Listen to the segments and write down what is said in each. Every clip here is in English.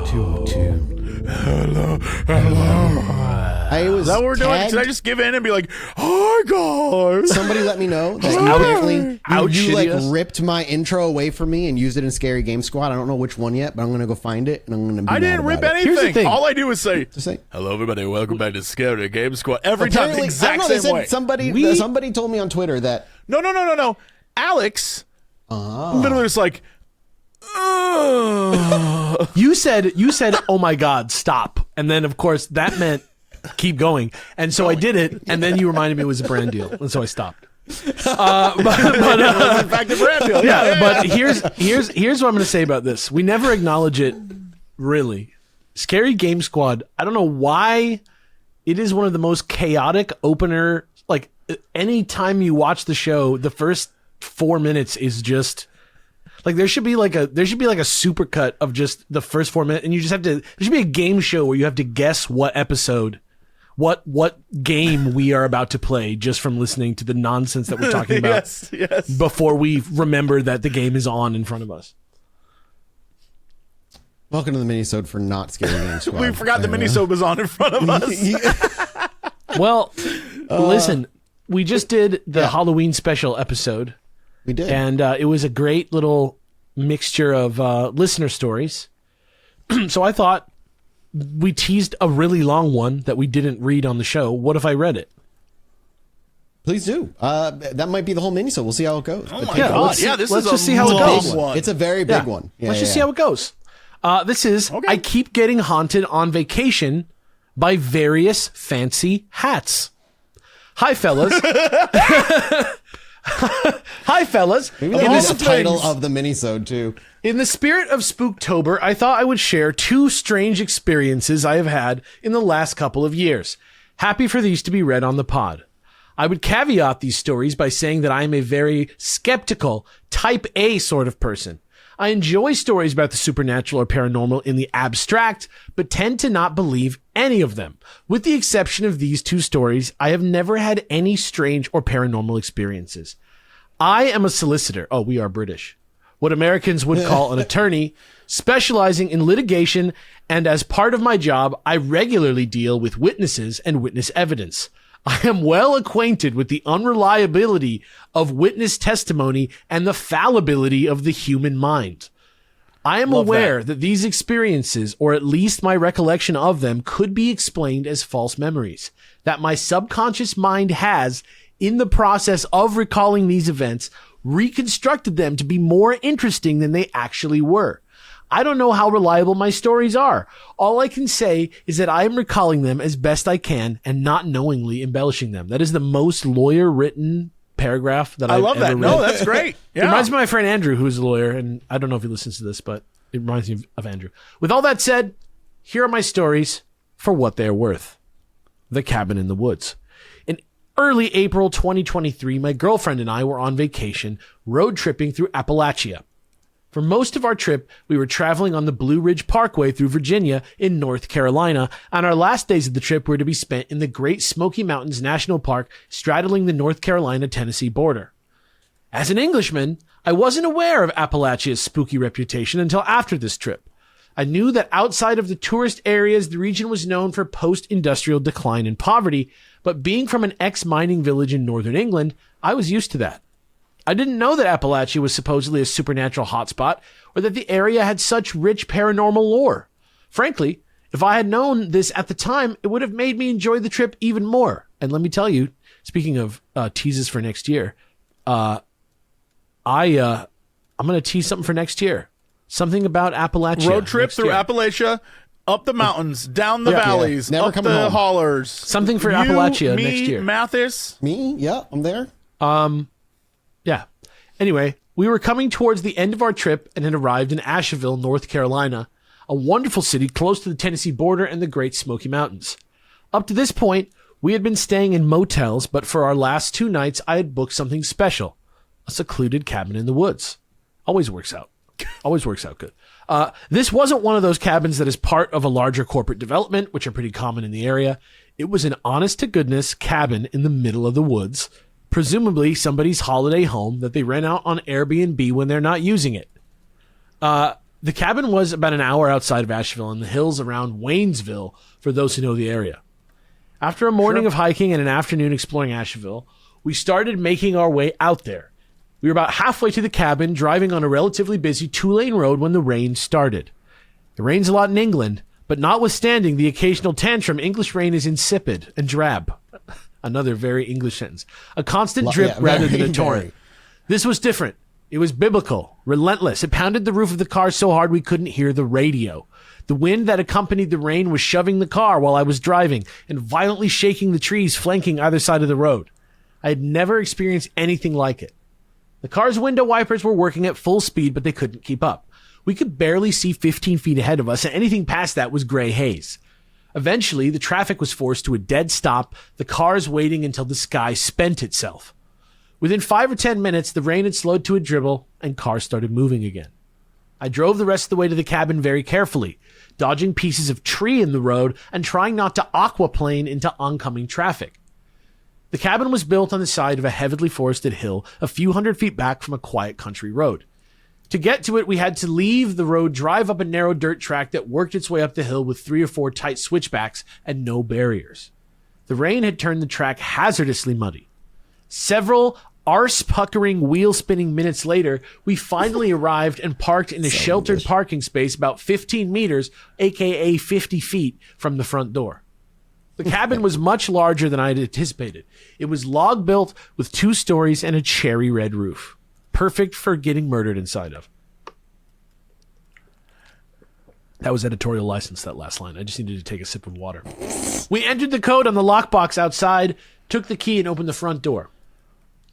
Is that what we're doing? Should I just give in and be like, "Hi guys"? Somebody let me know that you apparently you like ripped my intro away from me and used it in Scary Game Squad. I don't know which one yet, but I'm gonna go find it and I'm gonna. I didn't rip anything. Here's the thing. All I do is say, "Hello, everybody. Welcome back to Scary Game Squad." Every time, the exact same way. Somebody told me on Twitter that no. Alex, literally, was like. You said, "Oh my God, stop!" And then, of course, that meant keep going. And so I did it, and then you reminded me it was a brand deal, and so I stopped. But in fact, a brand deal. But here's what I'm going to say about this. We never acknowledge it, really. Scary Game Squad. I don't know why it is one of the most chaotic opener. Like anytime you watch the show, the first 4 minutes is just. Like there should be like a supercut of just the first 4 minutes, and you just have to. There should be a game show where you have to guess what episode, what game we are about to play just from listening to the nonsense that we're talking about. yes. Before we remember that the game is on in front of us. Welcome to the Minisode for not Scary Game Squad. We forgot the Minisode was on in front of us. Well, listen, we just did the Halloween special episode. We did. And it was a great little mixture of listener stories. So I thought we teased a really long one that we didn't read on the show. What if I read it? Please do. That might be the whole mini-sode. We'll see how it goes. Oh my God. Let's just see how it goes. One. It's a very big one. Let's just see how it goes. This is, I keep getting haunted on vacation by various fancy hats. Hi, fellas. Hi, fellas. Maybe that's the title of the minisode too. In the spirit of Spooktober, I thought I would share 2 strange experiences I have had in the last couple of years. Happy for these to be read on the pod. I would caveat these stories by saying that I am a very skeptical, type A sort of person. I enjoy stories about the supernatural or paranormal in the abstract, but tend to not believe any of them. With the exception of these 2 stories, I have never had any strange or paranormal experiences. I am a solicitor. Oh, we are British. What Americans would call an attorney, specializing in litigation, and as part of my job, I regularly deal with witnesses and witness evidence. I am well acquainted with the unreliability of witness testimony and the fallibility of the human mind. I am aware that these experiences, or at least my recollection of them, could be explained as false memories that my subconscious mind has, in the process of recalling these events, reconstructed them to be more interesting than they actually were. I don't know how reliable my stories are. All I can say is that I am recalling them as best I can and not knowingly embellishing them. That is the most lawyer-written paragraph that I've ever read. No, that's great. Yeah. It reminds me of my friend Andrew, who's a lawyer, and I don't know if he listens to this, but it reminds me of Andrew. With all that said, here are my stories for what they are worth. The Cabin in the Woods. In early April 2023, my girlfriend and I were on vacation, road tripping through Appalachia. For most of our trip, we were traveling on the Blue Ridge Parkway through Virginia in North Carolina, and our last days of the trip were to be spent in the Great Smoky Mountains National Park, straddling the North Carolina-Tennessee border. As an Englishman, I wasn't aware of Appalachia's spooky reputation until after this trip. I knew that outside of the tourist areas, the region was known for post-industrial decline and poverty, but being from an ex-mining village in northern England, I was used to that. I didn't know that Appalachia was supposedly a supernatural hotspot, or that the area had such rich paranormal lore. Frankly, if I had known this at the time, it would have made me enjoy the trip even more. And let me tell you, speaking of teases for next year, I'm going to tease something for next year. Something about Appalachia. Road trip through Appalachia, up the mountains, down the valleys, up the hollers. Something for Appalachia next year. Mathis? Me? Yeah, I'm there. Yeah. Anyway, we were coming towards the end of our trip and had arrived in Asheville, North Carolina, a wonderful city close to the Tennessee border and the Great Smoky Mountains. Up to this point, we had been staying in motels, but for our last 2 nights, I had booked something special, a secluded cabin in the woods. Always works out. Always works out good. This wasn't one of those cabins that is part of a larger corporate development, which are pretty common in the area. It was an honest-to-goodness cabin in the middle of the woods, presumably somebody's holiday home that they rent out on Airbnb when they're not using it. The cabin was about an hour outside of Asheville in the hills around Waynesville, for those who know the area. After a morning of hiking and an afternoon exploring Asheville, we started making our way out there. We were about halfway to the cabin, driving on a relatively busy 2-lane road when the rain started. It rains a lot in England, but notwithstanding the occasional tantrum, English rain is insipid and drab. Another very English sentence. A constant drip rather than a torrent. This was different. It was biblical, relentless. It pounded the roof of the car so hard we couldn't hear the radio. The wind that accompanied the rain was shoving the car while I was driving and violently shaking the trees flanking either side of the road. I had never experienced anything like it. The car's window wipers were working at full speed, but they couldn't keep up. We could barely see 15 feet ahead of us, and anything past that was gray haze. Eventually, the traffic was forced to a dead stop, the cars waiting until the sky spent itself. Within 5 or 10 minutes, the rain had slowed to a dribble, and cars started moving again. I drove the rest of the way to the cabin very carefully, dodging pieces of tree in the road and trying not to aquaplane into oncoming traffic. The cabin was built on the side of a heavily forested hill a few hundred feet back from a quiet country road. To get to it, we had to leave the road, drive up a narrow dirt track that worked its way up the hill with 3 or 4 tight switchbacks and no barriers. The rain had turned the track hazardously muddy. Several arse-puckering, wheel-spinning minutes later, we finally arrived and parked in a sheltered parking space about 15 meters, aka 50 feet, from the front door. The cabin was much larger than I had anticipated. It was log-built with 2 stories and a cherry red roof. Perfect for getting murdered inside of. That was editorial license, that last line. I just needed to take a sip of water. We entered the code on the lockbox outside, took the key, and opened the front door.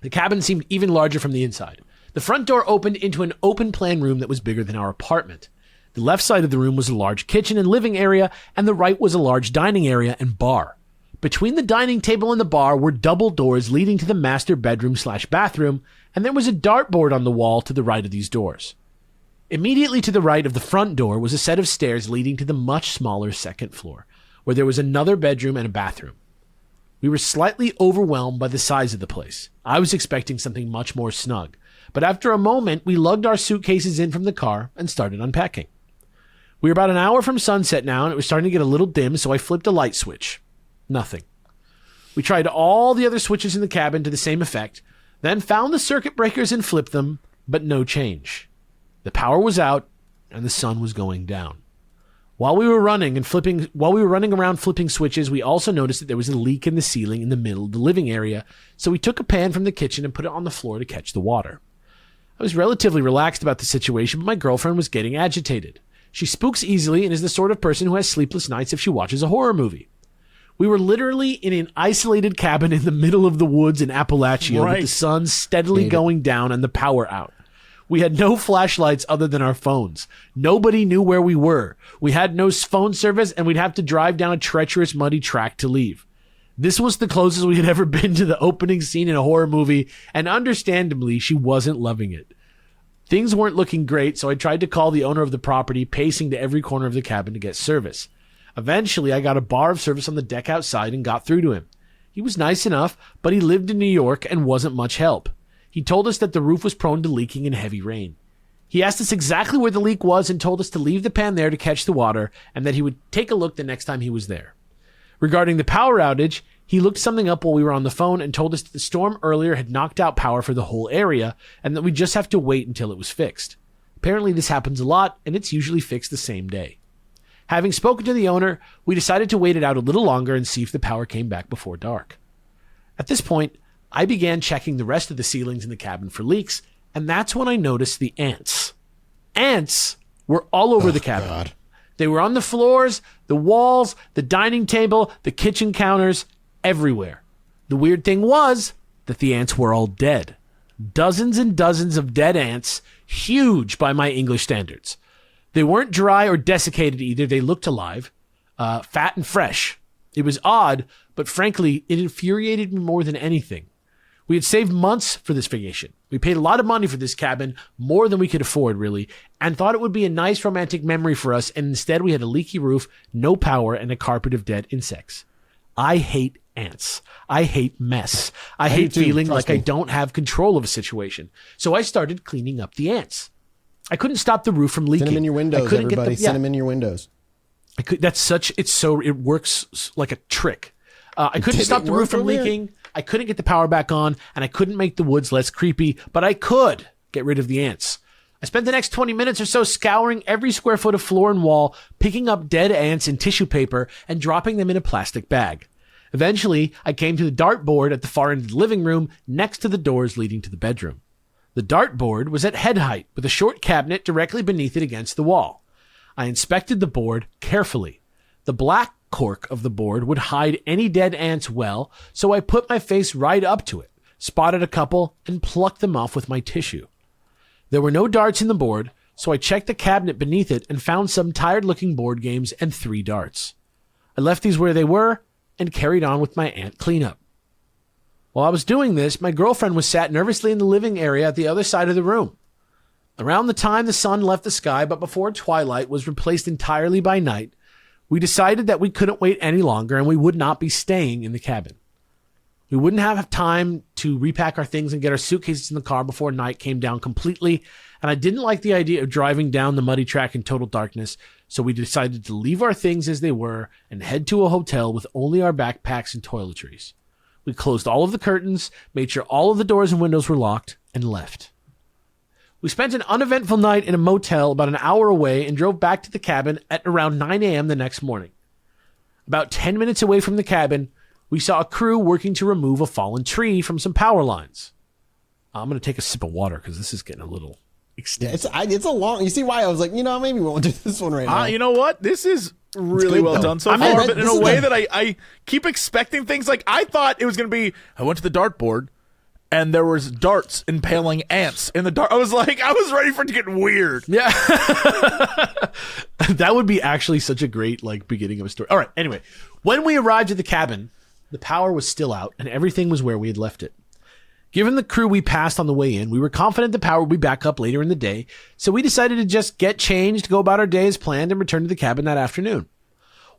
The cabin seemed even larger from the inside. The front door opened into an open-plan room that was bigger than our apartment. The left side of the room was a large kitchen and living area, and the right was a large dining area and bar. Between the dining table and the bar were double doors leading to the master bedroom/bathroom, and there was a dartboard on the wall to the right of these doors. Immediately to the right of the front door was a set of stairs leading to the much smaller second floor, where there was another bedroom and a bathroom. We were slightly overwhelmed by the size of the place. I was expecting something much more snug, but after a moment, we lugged our suitcases in from the car and started unpacking. We were about an hour from sunset now, and it was starting to get a little dim, so I flipped a light switch. Nothing. We tried all the other switches in the cabin to the same effect, then found the circuit breakers and flipped them, but no change. The power was out, and the sun was going down. While we were running around flipping switches, we also noticed that there was a leak in the ceiling in the middle of the living area, so we took a pan from the kitchen and put it on the floor to catch the water. I was relatively relaxed about the situation, but my girlfriend was getting agitated. She spooks easily and is the sort of person who has sleepless nights if she watches a horror movie. We were literally in an isolated cabin in the middle of the woods in Appalachia with the sun steadily going down and the power out. We had no flashlights other than our phones. Nobody knew where we were. We had no phone service, and we'd have to drive down a treacherous, muddy track to leave. This was the closest we had ever been to the opening scene in a horror movie, and understandably, she wasn't loving it. Things weren't looking great, so I tried to call the owner of the property, pacing to every corner of the cabin to get service. Eventually, I got a bar of service on the deck outside and got through to him. He was nice enough, but he lived in New York and wasn't much help. He told us that the roof was prone to leaking in heavy rain. He asked us exactly where the leak was and told us to leave the pan there to catch the water and that he would take a look the next time he was there. Regarding the power outage, he looked something up while we were on the phone and told us that the storm earlier had knocked out power for the whole area and that we just have to wait until it was fixed. Apparently this happens a lot and it's usually fixed the same day. Having spoken to the owner, we decided to wait it out a little longer and see if the power came back before dark. At this point, I began checking the rest of the ceilings in the cabin for leaks, and that's when I noticed the ants. Ants were all over the cabin. God. They were on the floors, the walls, the dining table, the kitchen counters, everywhere. The weird thing was that the ants were all dead. Dozens and dozens of dead ants, huge by my English standards. They weren't dry or desiccated either. They looked alive, fat and fresh. It was odd, but frankly, it infuriated me more than anything. We had saved months for this vacation. We paid a lot of money for this cabin, more than we could afford, really, and thought it would be a nice romantic memory for us, and instead we had a leaky roof, no power, and a carpet of dead insects. I hate ants. I hate mess. I hate feeling like I don't have control of a situation. So I started cleaning up the ants. I couldn't stop the roof from leaking. Send them in your windows, everybody. Send them in your windows. It works like a trick. I couldn't stop the roof from leaking. I couldn't get the power back on, and I couldn't make the woods less creepy, but I could get rid of the ants. I spent the next 20 minutes or so scouring every square foot of floor and wall, picking up dead ants in tissue paper and dropping them in a plastic bag. Eventually, I came to the dartboard at the far end of the living room next to the doors leading to the bedroom. The dartboard was at head height with a short cabinet directly beneath it against the wall. I inspected the board carefully. The black cork of the board would hide any dead ants well, so I put my face right up to it, spotted a couple, and plucked them off with my tissue. There were no darts in the board, so I checked the cabinet beneath it and found some tired-looking board games and 3 darts. I left these where they were and carried on with my ant cleanup. While I was doing this, my girlfriend was sat nervously in the living area at the other side of the room. Around the time the sun left the sky, but before twilight was replaced entirely by night, we decided that we couldn't wait any longer and we would not be staying in the cabin. We wouldn't have time to repack our things and get our suitcases in the car before night came down completely, and I didn't like the idea of driving down the muddy track in total darkness, so we decided to leave our things as they were and head to a hotel with only our backpacks and toiletries. We closed all of the curtains, made sure all of the doors and windows were locked, and left. We spent an uneventful night in a motel about an hour away and drove back to the cabin at around 9 a.m. the next morning. About 10 minutes away from the cabin, we saw a crew working to remove a fallen tree from some power lines. I'm going to take a sip of water because this is getting a little extensive. Yeah, it's a long... You see why I was like, maybe we won't do this one right now. You know what? This is really well done so far, but in a way that I keep expecting things. Like, I thought it was going to be, I went to the dartboard, and there was darts impaling ants in the dart. I was ready for it to get weird. Yeah. That would be actually such a great, beginning of a story. All right, anyway. When we arrived at the cabin, the power was still out, and everything was where we had left it. Given the crew we passed on the way in, we were confident the power would be back up later in the day, so we decided to just get changed, go about our day as planned, and return to the cabin that afternoon.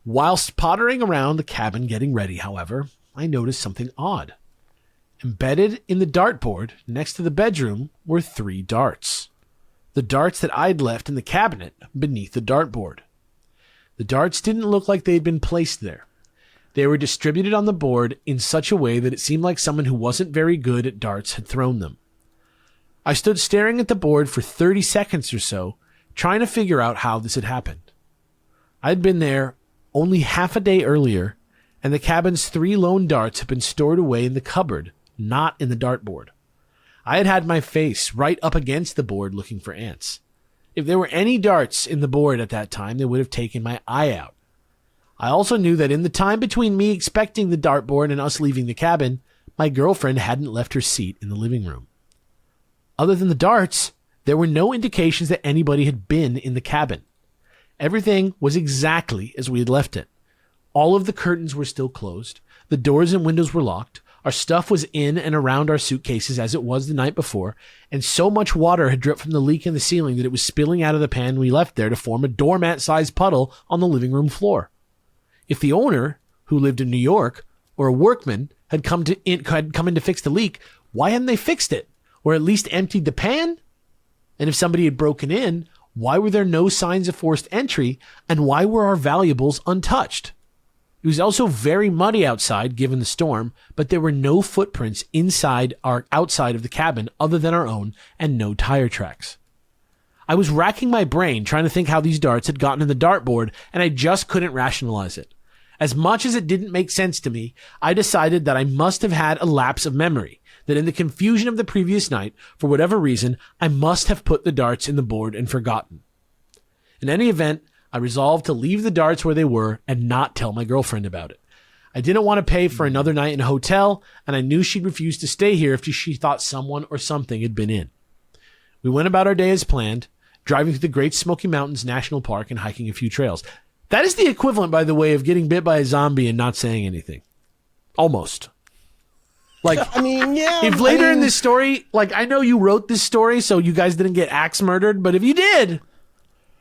Whilst pottering around the cabin getting ready, however, I noticed something odd. Embedded in the dartboard next to the bedroom were 3 darts. The darts that I'd left in the cabinet beneath the dartboard. The darts didn't look like they'd been placed there. They were distributed on the board in such a way that it seemed like someone who wasn't very good at darts had thrown them. I stood staring at the board for 30 seconds or so, trying to figure out how this had happened. I'd been there only half a day earlier, and the cabin's 3 lone darts had been stored away in the cupboard, not in the dartboard. I had my face right up against the board looking for ants. If there were any darts in the board at that time, they would have taken my eye out. I also knew that in the time between me expecting the dartboard and us leaving the cabin, my girlfriend hadn't left her seat in the living room. Other than the darts, there were no indications that anybody had been in the cabin. Everything was exactly as we had left it. All of the curtains were still closed. The doors and windows were locked. Our stuff was in and around our suitcases as it was the night before, and so much water had dripped from the leak in the ceiling that it was spilling out of the pan we left there to form a doormat-sized puddle on the living room floor. If the owner, who lived in New York, or a workman had come in to fix the leak, why hadn't they fixed it? Or at least emptied the pan? And if somebody had broken in, why were there no signs of forced entry, and why were our valuables untouched? It was also very muddy outside, given the storm, but there were no footprints inside or outside of the cabin other than our own, and no tire tracks. I was racking my brain trying to think how these darts had gotten in the dartboard, and I just couldn't rationalize it. As much as it didn't make sense to me, I decided that I must have had a lapse of memory, that in the confusion of the previous night, for whatever reason, I must have put the darts in the board and forgotten. In any event, I resolved to leave the darts where they were and not tell my girlfriend about it. I didn't want to pay for another night in a hotel, and I knew she'd refuse to stay here if she thought someone or something had been in. We went about our day as planned, driving through the Great Smoky Mountains National Park and hiking a few trails. That is the equivalent, by the way, of getting bit by a zombie and not saying anything. Almost. If later in this story, I know you wrote this story so you guys didn't get axe murdered, but if you did,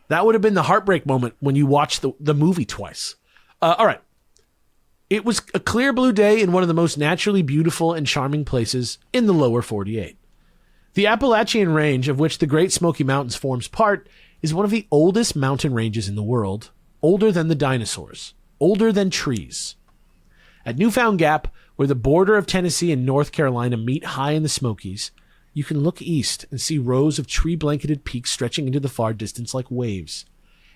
that would have been the heartbreak moment when you watched the movie twice. All right. It was a clear blue day in one of the most naturally beautiful and charming places in the lower 48. The Appalachian Range, of which the Great Smoky Mountains forms part, is one of the oldest mountain ranges in the world, older than the dinosaurs, older than trees. At Newfound Gap, where the border of Tennessee and North Carolina meet high in the Smokies, you can look east and see rows of tree-blanketed peaks stretching into the far distance like waves.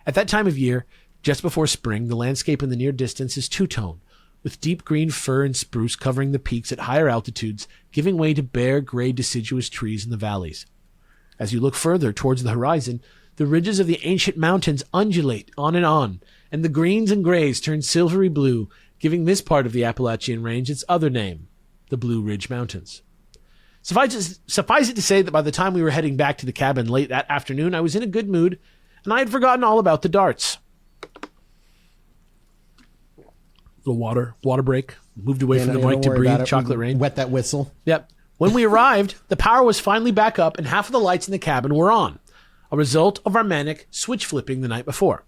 At that time of year, just before spring, the landscape in the near distance is two-tone, with deep green fir and spruce covering the peaks at higher altitudes, giving way to bare, gray, deciduous trees in the valleys. As you look further towards the horizon, the ridges of the ancient mountains undulate on, and the greens and grays turn silvery blue, giving this part of the Appalachian Range its other name, the Blue Ridge Mountains. Suffice it to say that by the time we were heading back to the cabin late that afternoon, I was in a good mood, and I had forgotten all about the darts. Little water break. Moved away from the mic to breathe. Chocolate rain. Wet that whistle. Yep. When we arrived, the power was finally back up and half of the lights in the cabin were on, a result of our manic switch flipping the night before.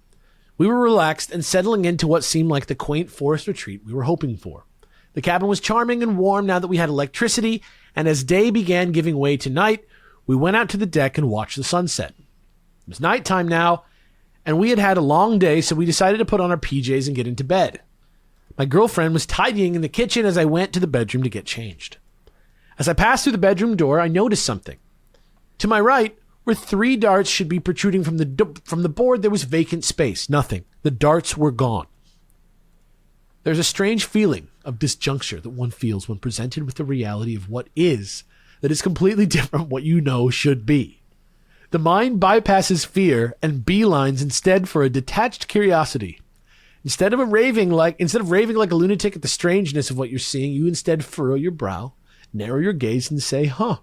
We were relaxed and settling into what seemed like the quaint forest retreat we were hoping for. The cabin was charming and warm now that we had electricity, and as day began giving way to night, we went out to the deck and watched the sunset. It was nighttime now, and we had had a long day, so we decided to put on our PJs and get into bed. My girlfriend was tidying in the kitchen as I went to the bedroom to get changed. As I passed through the bedroom door, I noticed something. To my right, where 3 darts should be protruding from the board, there was vacant space. Nothing. The darts were gone. There's a strange feeling of disjuncture that one feels when presented with the reality of what is that is completely different what you know should be. The mind bypasses fear and beelines instead for a detached curiosity. Instead of raving like a lunatic at the strangeness of what you're seeing, you instead furrow your brow, narrow your gaze, and say, "Huh,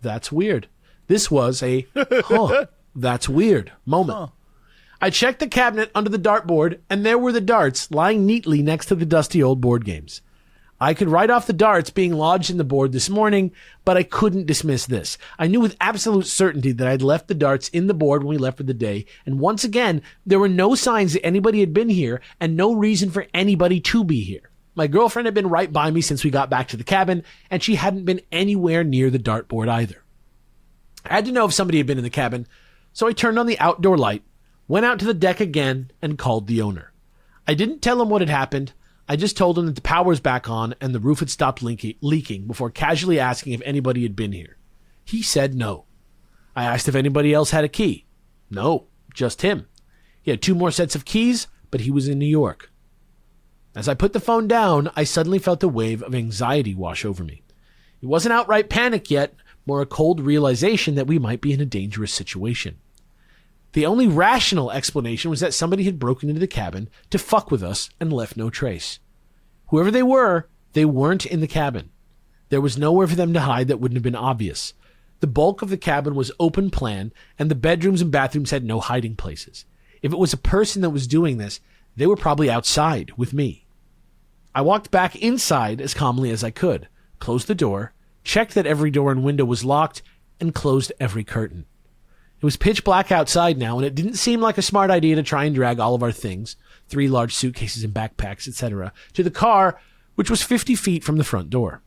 that's weird." This was a "huh, that's weird" moment. Huh. I checked the cabinet under the dartboard, and there were the darts lying neatly next to the dusty old board games. I could write off the darts being lodged in the board this morning, but I couldn't dismiss this. I knew with absolute certainty that I'd left the darts in the board when we left for the day, and once again, there were no signs that anybody had been here, and no reason for anybody to be here. My girlfriend had been right by me since we got back to the cabin, and she hadn't been anywhere near the dartboard either. I had to know if somebody had been in the cabin, so I turned on the outdoor light, went out to the deck again, and called the owner. I didn't tell him what had happened. I just told him that the power was back on and the roof had stopped leaking before casually asking if anybody had been here. He said no. I asked if anybody else had a key. No, just him. He had 2 more sets of keys, but he was in New York. As I put the phone down, I suddenly felt a wave of anxiety wash over me. It wasn't outright panic yet, more a cold realization that we might be in a dangerous situation. The only rational explanation was that somebody had broken into the cabin to fuck with us and left no trace. Whoever they weren't in the cabin. There was nowhere for them to hide that wouldn't have been obvious. The bulk of the cabin was open plan, and the bedrooms and bathrooms had no hiding places. If it was a person that was doing this, they were probably outside with me. I walked back inside as calmly as I could, closed the door, checked that every door and window was locked, and closed every curtain. It was pitch black outside now, and it didn't seem like a smart idea to try and drag all of our things, 3 large suitcases and backpacks, etc., to the car, which was 50 feet from the front door.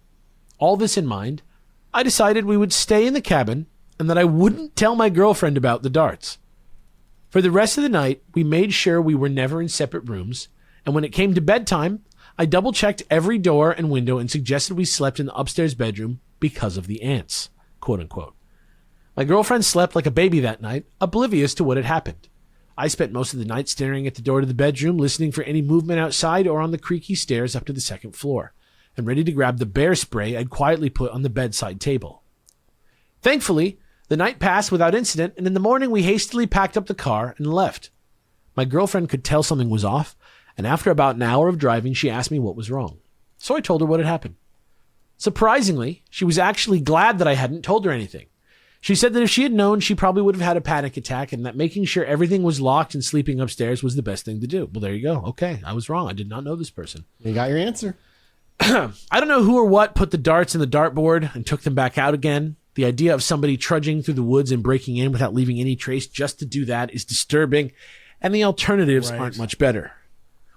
All this in mind, I decided we would stay in the cabin and that I wouldn't tell my girlfriend about the darts. For the rest of the night, we made sure we were never in separate rooms, and when it came to bedtime, I double-checked every door and window and suggested we slept in the upstairs bedroom because of the ants, quote-unquote. My girlfriend slept like a baby that night, oblivious to what had happened. I spent most of the night staring at the door to the bedroom, listening for any movement outside or on the creaky stairs up to the 2nd floor, and ready to grab the bear spray I'd quietly put on the bedside table. Thankfully, the night passed without incident, and in the morning we hastily packed up the car and left. My girlfriend could tell something was off, and after about an hour of driving, she asked me what was wrong. So I told her what had happened. Surprisingly, she was actually glad that I hadn't told her anything. She said that if she had known, she probably would have had a panic attack and that making sure everything was locked and sleeping upstairs was the best thing to do. Well, there you go. Okay, I was wrong. I did not know this person. You got your answer. I don't know who or what put the darts in the dartboard and took them back out again. The idea of somebody trudging through the woods and breaking in without leaving any trace just to do that is disturbing, and the alternatives aren't much better.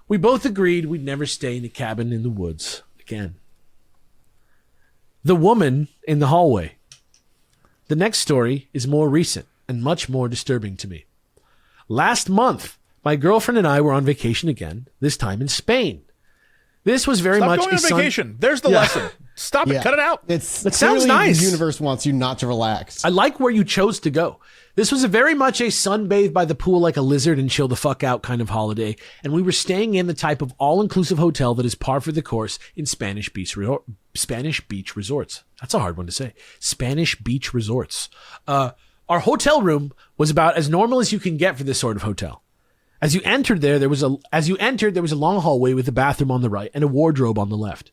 We both agreed we'd never stay in a cabin in the woods again. The woman in the hallway. The next story is more recent and much more disturbing to me. Last month, my girlfriend and I were on vacation again, this time in Spain. This was very much going on vacation. There's the lesson. Stop it. Cut it out. It sounds nice. The universe wants you not to relax. I like where you chose to go. This was a very much a sunbathe by the pool like a lizard and chill the fuck out kind of holiday, and we were staying in the type of all-inclusive hotel that is par for the course in Spanish beach resorts. That's a hard one to say. Spanish beach resorts. Our hotel room was about as normal as you can get for this sort of hotel. As you entered, there was a long hallway with a bathroom on the right and a wardrobe on the left.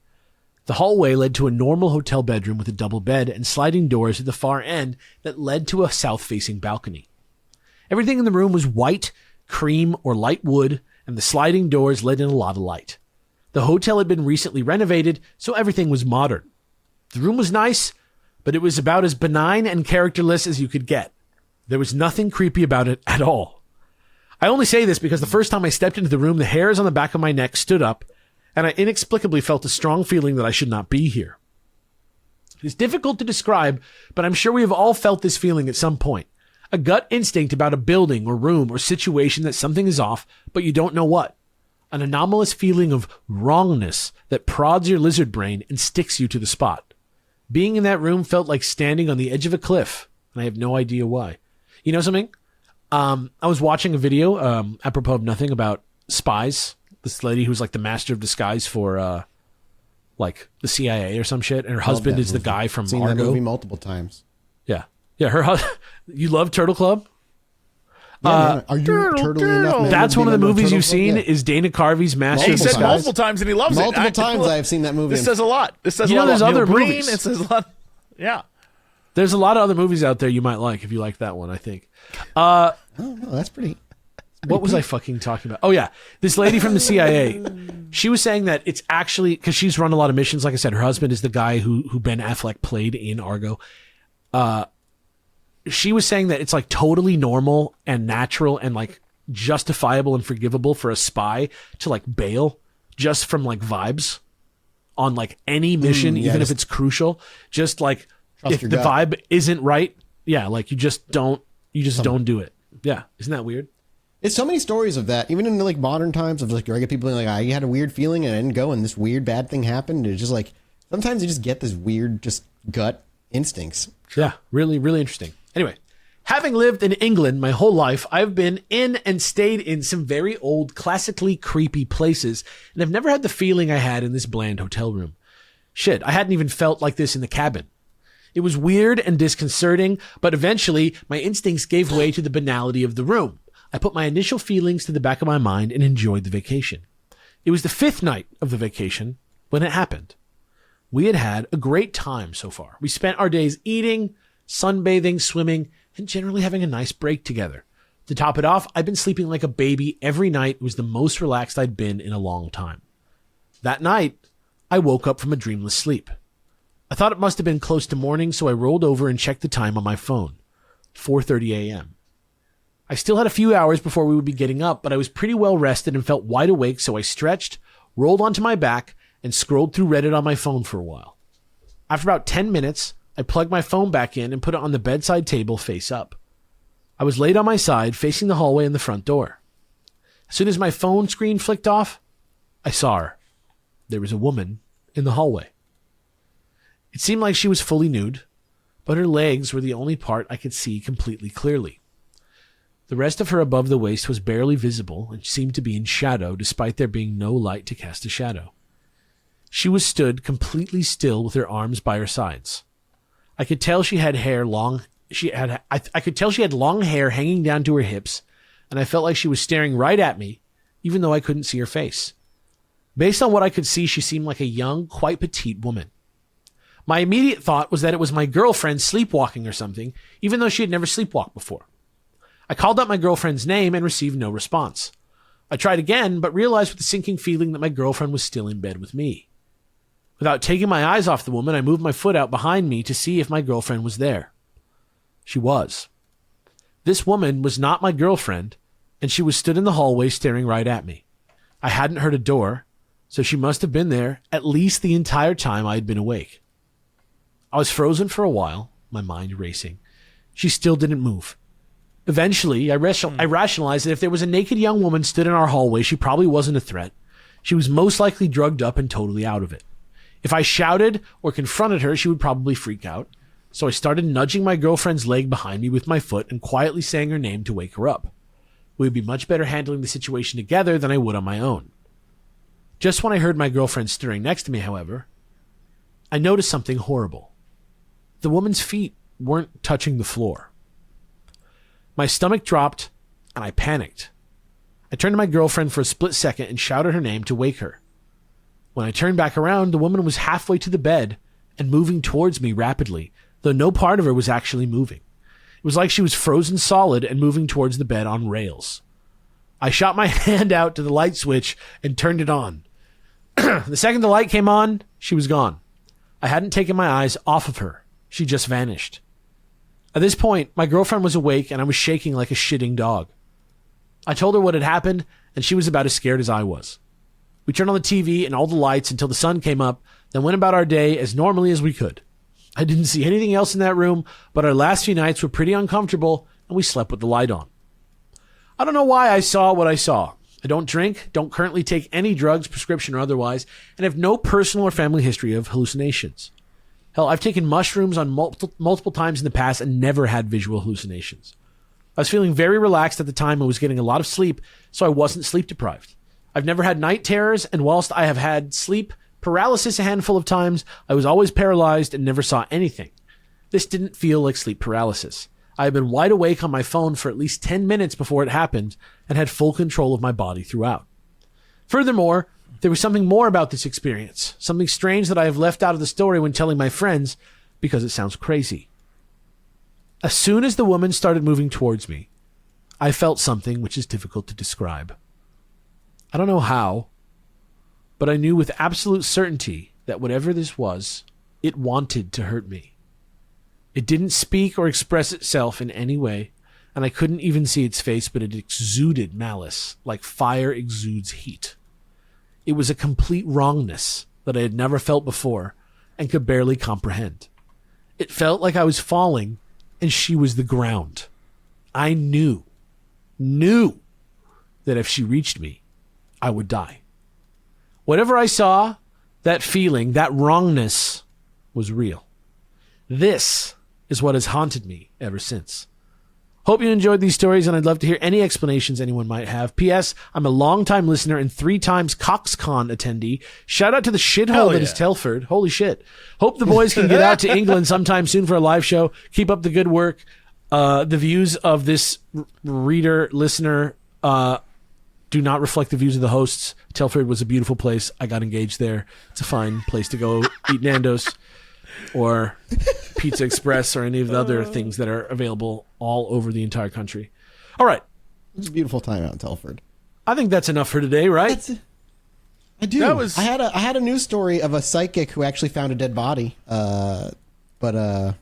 The hallway led to a normal hotel bedroom with a double bed and sliding doors at the far end that led to a south-facing balcony. Everything in the room was white, cream, or light wood, and the sliding doors let in a lot of light. The hotel had been recently renovated, so everything was modern. The room was nice, but it was about as benign and characterless as you could get. There was nothing creepy about it at all. I only say this because the first time I stepped into the room, the hairs on the back of my neck stood up, and I inexplicably felt a strong feeling that I should not be here. It is difficult to describe, but I'm sure we have all felt this feeling at some point. A gut instinct about a building or room or situation that something is off, but you don't know what. An anomalous feeling of wrongness that prods your lizard brain and sticks you to the spot. Being in that room felt like standing on the edge of a cliff, and I have no idea why. You know something? I was watching a video, apropos of nothing, about spies. This lady who's like the master of disguise for like the CIA or some shit, and her husband is the guy from Seen Argo. that movie multiple times. Yeah, her husband. You love Turtle Club? Yeah, man, are you turtly enough? Man, That's to one of be the like movies Turtle you've Club? seen Yeah. is Dana Carvey's Master He of said Disguise. multiple times, and he loves Multiple it. times I have seen that movie. This says a lot. This says You a know, lot. there's about other Neil Breen. movies. It says a lot. Yeah. There's a lot of other movies out there you might like if you like that one, I think. Oh, no, that's pretty. What was I fucking talking about? Oh, yeah. This lady from the CIA, she was saying that it's actually, because she's run a lot of missions. Like I said, her husband is the guy who Ben Affleck played in Argo. She was saying that it's like totally normal and natural and like justifiable and forgivable for a spy to like bail just from like vibes on like any mission, even if it's crucial. Just like if the vibe isn't right, yeah, like you just don't do it. Yeah. Isn't that weird? It's so many stories of that, even in like modern times of like regular people being like, I had a weird feeling and I didn't go and this weird bad thing happened. It's just like, sometimes you just get this weird, just gut instincts. Yeah. Really, really interesting. Anyway, having lived in England my whole life, I've been in and stayed in some very old, classically creepy places, and I've never had the feeling I had in this bland hotel room. Shit, I hadn't even felt like this in the cabin. It was weird and disconcerting, but eventually my instincts gave way to the banality of the room. I put my initial feelings to the back of my mind and enjoyed the vacation. It was the 5th night of the vacation when it happened. We had had a great time so far. We spent our days eating, sunbathing, swimming, and generally having a nice break together. To top it off, I'd been sleeping like a baby every night. It was the most relaxed I'd been in a long time. That night, I woke up from a dreamless sleep. I thought it must have been close to morning, so I rolled over and checked the time on my phone. 4:30 a.m. I still had a few hours before we would be getting up, but I was pretty well rested and felt wide awake, so I stretched, rolled onto my back, and scrolled through Reddit on my phone for a while. After about 10 minutes, I plugged my phone back in and put it on the bedside table face up. I was laid on my side, facing the hallway and the front door. As soon as my phone screen flicked off, I saw her. There was a woman in the hallway. It seemed like she was fully nude, but her legs were the only part I could see completely clearly. The rest of her above the waist was barely visible and seemed to be in shadow despite there being no light to cast a shadow. She was stood completely still with her arms by her sides. I could tell she had long hair hanging down to her hips, and I felt like she was staring right at me, even though I couldn't see her face. Based on what I could see, she seemed like a young, quite petite woman. My immediate thought was that it was my girlfriend sleepwalking or something, even though she had never sleepwalked before. I called out my girlfriend's name and received no response. I tried again, but realized with a sinking feeling that my girlfriend was still in bed with me. Without taking my eyes off the woman, I moved my foot out behind me to see if my girlfriend was there. She was. This woman was not my girlfriend, and she was stood in the hallway staring right at me. I hadn't heard a door, so she must have been there at least the entire time I had been awake. I was frozen for a while, my mind racing, She still didn't move. Eventually, I rationalized that if there was a naked young woman stood in our hallway, she probably wasn't a threat. She was most likely drugged up and totally out of it. If I shouted or confronted her, she would probably freak out. So I started nudging my girlfriend's leg behind me with my foot and quietly saying her name to wake her up. We would be much better handling the situation together than I would on my own. Just when I heard my girlfriend stirring next to me, however, I noticed something horrible. The woman's feet weren't touching the floor. My stomach dropped, and I panicked. I turned to my girlfriend for a split second and shouted her name to wake her. When I turned back around, the woman was halfway to the bed and moving towards me rapidly, though no part of her was actually moving. It was like she was frozen solid and moving towards the bed on rails. I shot my hand out to the light switch and turned it on. The second the light came on, she was gone. I hadn't taken my eyes off of her. She just vanished. At this point, my girlfriend was awake and I was shaking like a shitting dog. I told her what had happened, and she was about as scared as I was. We turned on the TV and all the lights until the sun came up, then went about our day as normally as we could. I didn't see anything else in that room, but our last few nights were pretty uncomfortable, and we slept with the light on. I don't know why I saw what I saw. I don't drink, don't currently take any drugs, prescription or otherwise, and have no personal or family history of hallucinations. Hell, I've taken mushrooms on multiple times in the past and never had visual hallucinations. I was feeling very relaxed at the time and was getting a lot of sleep, so I wasn't sleep deprived. I've never had night terrors, and whilst I have had sleep paralysis a handful of times, I was always paralyzed and never saw anything. This didn't feel like sleep paralysis. I had been wide awake on my phone for at least 10 minutes before it happened and had full control of my body throughout. Furthermore, there was something more about this experience, something strange that I have left out of the story when telling my friends because it sounds crazy. As soon as the woman started moving towards me, I felt something which is difficult to describe. I don't know how, but I knew with absolute certainty that whatever this was, it wanted to hurt me. It didn't speak or express itself in any way, and I couldn't even see its face, but it exuded malice, like fire exudes heat. It was a complete wrongness that I had never felt before and could barely comprehend. It felt like I was falling and she was the ground. I knew that if she reached me, I would die. Whatever I saw, that feeling, that wrongness was real. This is what has haunted me ever since. Hope you enjoyed these stories, and I'd love to hear any explanations anyone might have. P.S. I'm a longtime listener and 3 times CoxCon attendee. Shout out to the shithole that is Telford. Holy shit. Hope the boys can get out to England sometime soon for a live show. Keep up the good work. The views of this listener, do not reflect the views of the hosts. Telford was a beautiful place. I got engaged there. It's a fine place to go eat Nando's or Pizza Express or any of the other things that are available all over the entire country. All right. It's a beautiful time out in Telford. I think that's enough for today, right? I do. I had a news story of a psychic who actually found a dead body. But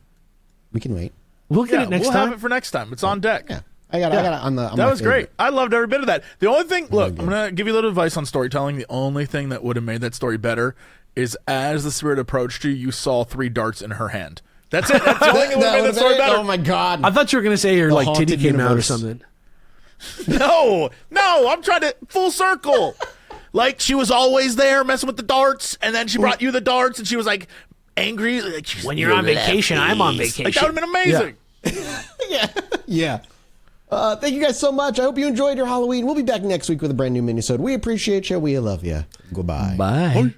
we can wait. We'll get it next time. We'll have it for next time. It's on deck. Yeah. I got it on the. That was great. I loved every bit of that. The only thing, look, I'm going to give you a little advice on storytelling. The only thing that would have made that story better is as the spirit approached you, you saw 3 darts in her hand. That's it. That's the only thing that would have made that story better. Oh my God. I thought you were going to say your titty came out or something. No, I'm trying to full circle. Like she was always there messing with the darts, and then she brought you the darts, and she was like angry. Like, when you're on vacation, I'm on vacation. Like, that would have been amazing. Yeah. Thank you guys so much. I hope you enjoyed your Halloween. We'll be back next week with a brand new Minisode. We appreciate you. We love you. Goodbye. Bye.